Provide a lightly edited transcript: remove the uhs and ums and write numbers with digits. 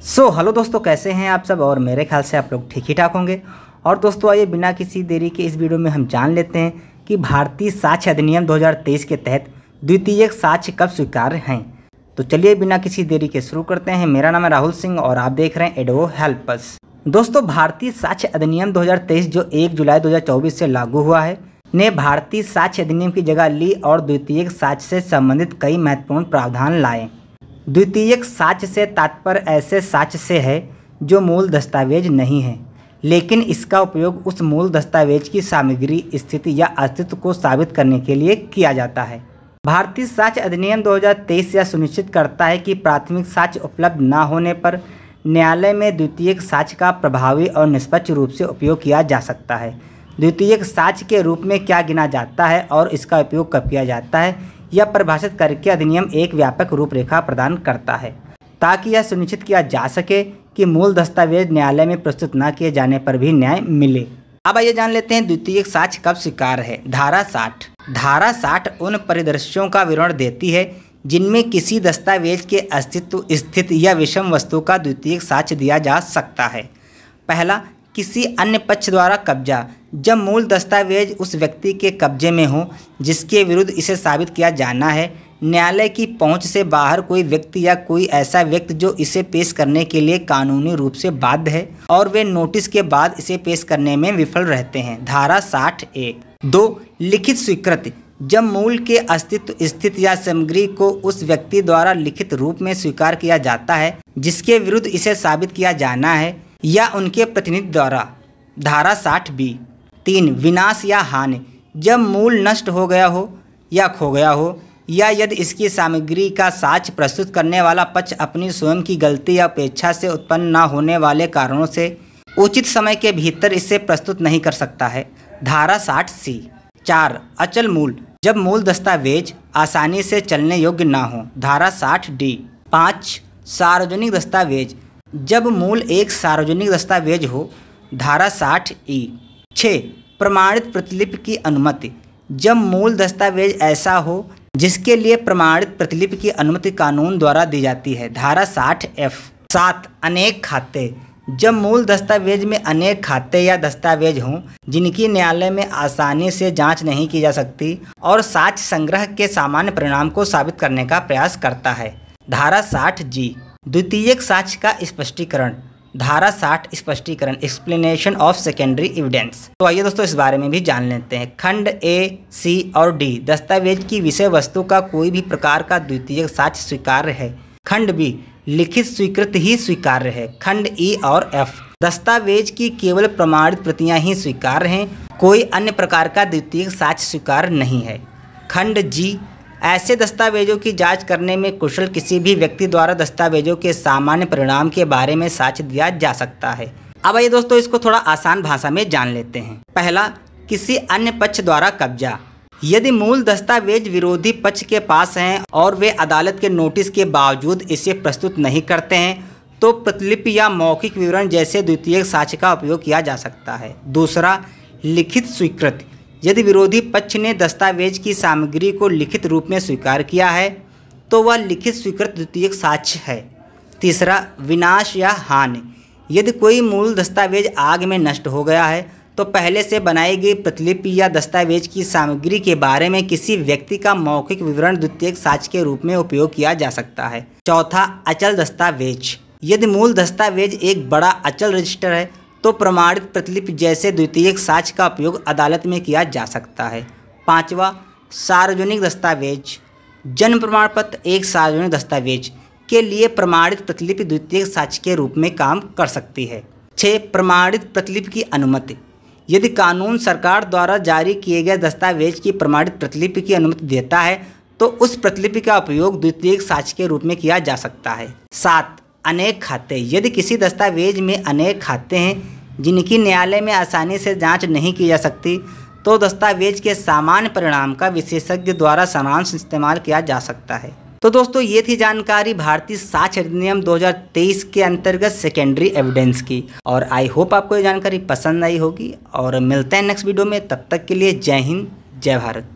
Hello दोस्तों, कैसे हैं आप सब। और मेरे ख्याल से आप लोग ठीक ही ठाक होंगे। और दोस्तों आइए बिना किसी देरी के इस वीडियो में हम जान लेते हैं कि भारतीय साक्ष्य अधिनियम 2023 के तहत द्वितीयक साक्ष्य कब स्वीकार्य हैं। तो चलिए बिना किसी देरी के शुरू करते हैं। मेरा नाम है राहुल सिंह और आप देख रहे हैं एडवो हेल्प अस। दोस्तों भारतीय साक्ष्य अधिनियम 2023 जो 1 जुलाई 2024 से लागू हुआ है ने भारतीय साक्ष्य अधिनियम की जगह ली और द्वितीयक साक्ष्य से संबंधित कई महत्वपूर्ण प्रावधान लाए। द्वितीयक साक्ष्य से तात्पर्य ऐसे साक्ष्य से है जो मूल दस्तावेज नहीं है, लेकिन इसका उपयोग उस मूल दस्तावेज की सामग्री, स्थिति या अस्तित्व को साबित करने के लिए किया जाता है। भारतीय साक्ष्य अधिनियम 2023 यह सुनिश्चित करता है कि प्राथमिक साक्ष्य उपलब्ध न होने पर न्यायालय में द्वितीयक साक्ष्य का प्रभावी और निष्पक्ष रूप से उपयोग किया जा सकता है। द्वितीयक साक्ष्य के रूप में क्या गिना जाता है और इसका उपयोग कब किया जाता है, यह परिभाषित करके अधिनियम एक व्यापक रूपरेखा प्रदान करता है ताकि यह सुनिश्चित किया जा सके कि मूल दस्तावेज न्यायालय में प्रस्तुत न किए जाने पर भी न्याय मिले। अब आइए जान लेते हैं द्वितीयक साक्ष्य कब स्वीकार्य है। धारा 60 उन परिदृश्यों का विवरण देती है जिनमें किसी दस्तावेज के अस्तित्व, स्थिति या विषम वस्तु का द्वितीयक साक्ष्य दिया जा सकता है। पहला, किसी अन्य पक्ष द्वारा कब्जा। जब मूल दस्तावेज उस व्यक्ति के कब्जे में हो जिसके विरुद्ध इसे साबित किया जाना है, न्यायालय की पहुंच से बाहर कोई व्यक्ति या कोई ऐसा व्यक्ति जो इसे पेश करने के लिए कानूनी रूप से बाध्य है और वे नोटिस के बाद इसे पेश करने में विफल रहते हैं। धारा 60A। 2, लिखित स्वीकृति। जब मूल के अस्तित्व, स्थिति या सामग्री को उस व्यक्ति द्वारा लिखित रूप में स्वीकार किया जाता है जिसके विरुद्ध इसे साबित किया जाना है या उनके प्रतिनिधि द्वारा। धारा 60B। 3, विनाश या हानि। जब मूल नष्ट हो गया हो या खो गया हो या यदि इसकी सामग्री का साक्ष्य प्रस्तुत करने वाला पक्ष अपनी स्वयं की गलती या अपेक्षा से उत्पन्न न होने वाले कारणों से उचित समय के भीतर इसे प्रस्तुत नहीं कर सकता है। धारा 60C। 4, अचल मूल। जब मूल दस्तावेज आसानी से चलने योग्य ना हो। धारा 60D। 5, सार्वजनिक दस्तावेज। जब मूल एक सार्वजनिक दस्तावेज हो। धारा 60E। 6, प्रमाणित प्रतिलिपि की अनुमति। जब मूल दस्तावेज ऐसा हो जिसके लिए प्रमाणित प्रतिलिपि की अनुमति कानून द्वारा दी जाती है। धारा 60F। 7, अनेक खाते। जब मूल दस्तावेज में अनेक खाते या दस्तावेज हों जिनकी न्यायालय में आसानी से जांच नहीं की जा सकती और साक्ष्य संग्रह के सामान्य परिणाम को साबित करने का प्रयास करता है। धारा 60G। द्वितीयक साक्ष्य का स्पष्टीकरण। धारा 60 स्पष्टीकरण, एक्सप्लेनेशन ऑफ सेकेंडरी एविडेंस। तो आइए दोस्तों इस बारे में भी जान लेते हैं। खंड A, C और D, दस्तावेज की विषय वस्तु का कोई भी प्रकार का द्वितीयक साक्ष्य स्वीकार्य है। खंड B, लिखित स्वीकृति ही स्वीकार्य है। खंड E और F, दस्तावेज की केवल प्रमाणित प्रतियां ही स्वीकार्य हैं, कोई अन्य प्रकार का द्वितीयक साक्ष्य स्वीकार्य नहीं है। खंड G, ऐसे दस्तावेजों की जांच करने में कुशल किसी भी व्यक्ति द्वारा दस्तावेजों के सामान्य परिणाम के बारे में साक्ष्य दिया जा सकता है। अब आइए दोस्तों इसको थोड़ा आसान भाषा में जान लेते हैं। पहला, किसी अन्य पक्ष द्वारा कब्जा। यदि मूल दस्तावेज विरोधी पक्ष के पास हैं और वे अदालत के नोटिस के बावजूद इसे प्रस्तुत नहीं करते हैं तो प्रतिलिपि या मौखिक विवरण जैसे द्वितीयक साक्ष्य का उपयोग किया जा सकता है। दूसरा, लिखित स्वीकृति। यदि विरोधी पक्ष ने दस्तावेज की सामग्री को लिखित रूप में स्वीकार किया है तो वह लिखित स्वीकृत द्वितीयक साक्ष्य है। तीसरा, विनाश या हानि। यदि कोई मूल दस्तावेज आग में नष्ट हो गया है तो पहले से बनाई गई प्रतिलिपि या दस्तावेज की सामग्री के बारे में किसी व्यक्ति का मौखिक विवरण द्वितीयक साक्ष्य के रूप में उपयोग किया जा सकता है। चौथा, अचल दस्तावेज। यदि मूल दस्तावेज एक बड़ा अचल रजिस्टर है तो प्रमाणित प्रतिलिपि जैसे द्वितीयक साक्ष्य का उपयोग अदालत में किया जा सकता है। पांचवा, सार्वजनिक दस्तावेज। जन्म प्रमाण पत्र एक सार्वजनिक दस्तावेज के लिए प्रमाणित प्रतिलिपि द्वितीयक साक्ष्य के रूप में काम कर सकती है। 6, प्रमाणित प्रतिलिपि की अनुमति। यदि कानून सरकार द्वारा जारी किए गए दस्तावेज की प्रमाणित प्रतिलिपि की अनुमति देता है तो उस प्रतिलिपि का उपयोग द्वितीयक साक्ष्य के रूप में किया जा सकता है। 7, अनेक खाते। यदि किसी दस्तावेज में अनेक खाते हैं जिनकी न्यायालय में आसानी से जांच नहीं की जा सकती तो दस्तावेज के सामान्य परिणाम का विशेषज्ञ द्वारा सारांश इस्तेमाल किया जा सकता है। तो दोस्तों ये थी जानकारी भारतीय साक्ष्य अधिनियम 2023 के अंतर्गत सेकेंडरी एविडेंस की। और आई होप आपको ये जानकारी पसंद आई होगी और मिलते हैं नेक्स्ट वीडियो में। तब तक के लिए जय हिंद, जय भारत।